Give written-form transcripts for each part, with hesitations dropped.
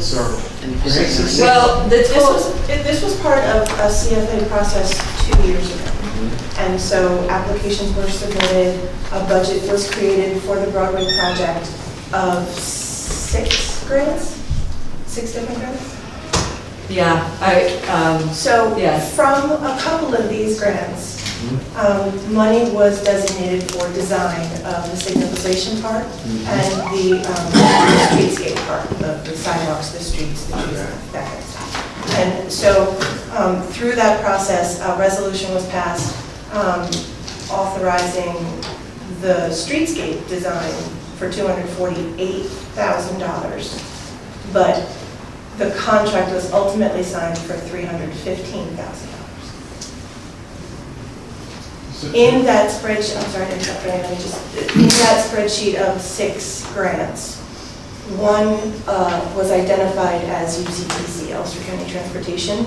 Several. Well, This was part of a CFA process 2 years ago. And so applications were submitted, a budget was created for the Broadway project of 6 grants, 6 different grants. yeah, So Yes. from a couple of these grants, money was designated for design of the signalization part and the streetscape part, the sidewalks, the streets, the trees, that kind of stuff. And so through that process, a resolution was passed authorizing the streetscape design for $248,000, but the contract was ultimately signed for $315,000. In that spreadsheet, I'm sorry to interrupt, Brandon, let me just, in that spreadsheet of 6 grants, one was identified as UCTC, Ulster County Transportation,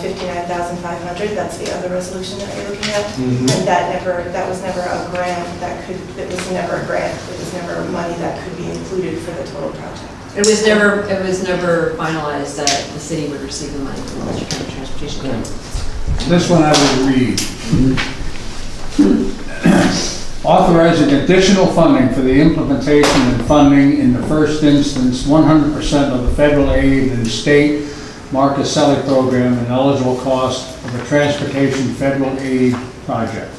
59,500. That's the other resolution that you're looking at. And that was never a grant it was never a grant. It was never money that could be included for the total project. it was never finalized that the city would receive the money from the Ulster County Transportation Company. This one I will read. Authorizing additional funding for the implementation and funding in the first instance 100% of the federal aid and state Marcus Selly program and eligible cost of a transportation federal aid project.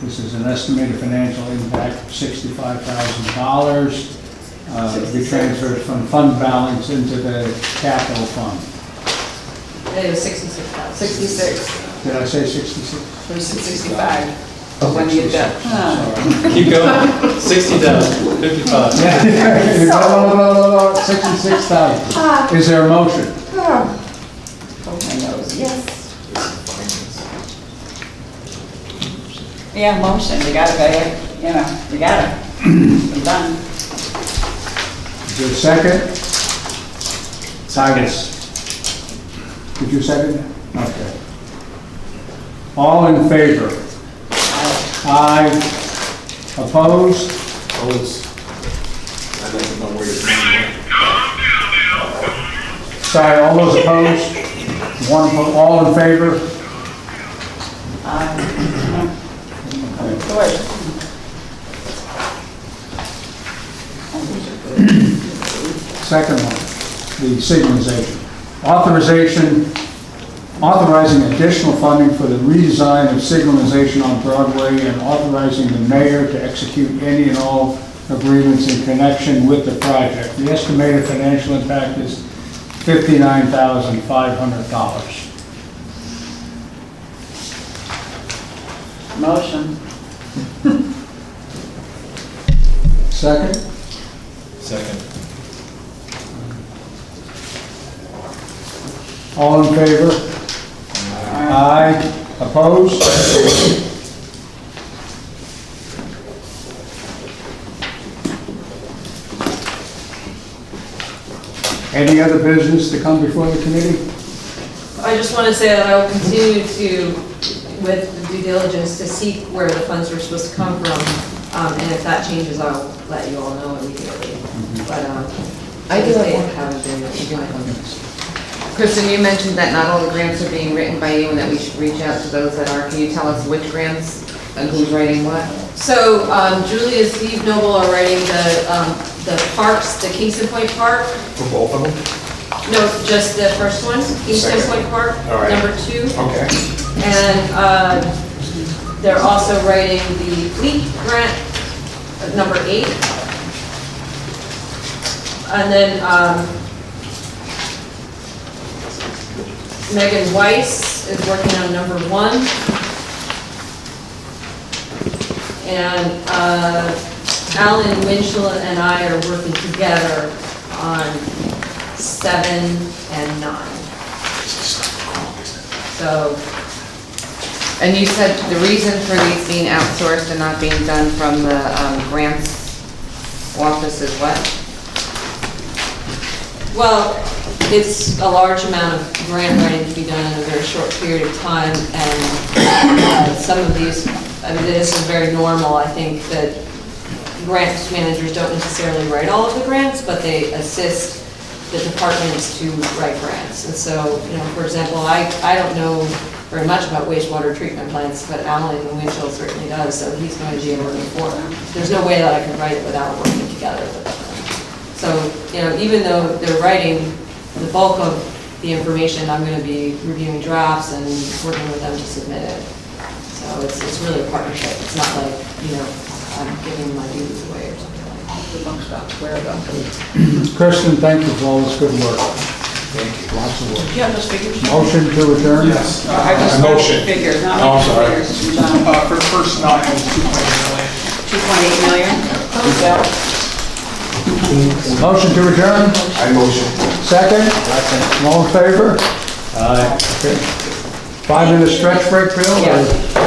This is an estimated financial impact of $65,000 to be transferred from fund balance into the capital fund. It was 66,000. 66, Did I say 66? or 65. But when you get, Keep going. 60,000, 55. No, 66,000. Is there a motion? oh my nose, yes. Yeah, motion, you gotta pay it, you gotta. I'm done. Is there a second? Cyrus. Did you second that? Okay. All in favor? Aye. Opposed? Opposed. I'd like to know where your money went. Sorry, all those opposed? One opposed, all in favor? Good. Second one, the signalization. Authorizing additional funding for the redesign of signalization on Broadway and authorizing the mayor to execute any and all agreements in connection with the project. The estimated financial impact is $59,500. Motion. Second? Second. All in favor? Aye. Opposed? Any other business to come before the committee? I just want to say that I will continue to, with the due diligence, to seek where the funds are supposed to come from. And if that changes, I'll let you all know immediately. But I do they have haven't been. Kristen, you mentioned that not all the grants are being written by you and that we should reach out to those that are. Can you tell us which grants and who's writing what? So Julie and Steve Noble are writing the parks, the Kingston Point Park. For both of them? No, just the first one, Kingston Second. Point Park, All right. number 2. Okay. And they're also writing the Fleet Grant, number 8. And then Megan Weiss is working on number 1. And Alan Winchell and I are working together on 7 and 9. So, And you said the reason for these being outsourced and not being done from the grants office is what? well, it's a large amount of grant writing to be done in a very short period of time, and some of these, I mean, this is very normal. I think that grant managers don't necessarily write all of the grants, but they assist the departments to write grants. And so, for example, I don't know very much about wastewater treatment plants, but Alan Winchell certainly does, so he's going to be able to report. There's no way that I can write it without working together with them. So, even though they're writing the bulk of the information, I'm going to be reviewing drafts and working with them to submit it. So it's really a partnership. It's not like, I'm giving my duties away or something like that. The buck stops where though? Kristen, thank you for all this good work. Thank you. Lots of work. Do you have those figures? Motion to adjourn? Yes. I just A got the motion. figures, not Oh, I'm the sorry. figures. For the first 9, it was 2.8 million. 2.8 million? Motion to adjourn? I motion. Second? All in favor? Aye. Okay. 5-minute stretch break, Bill? or- Yeah.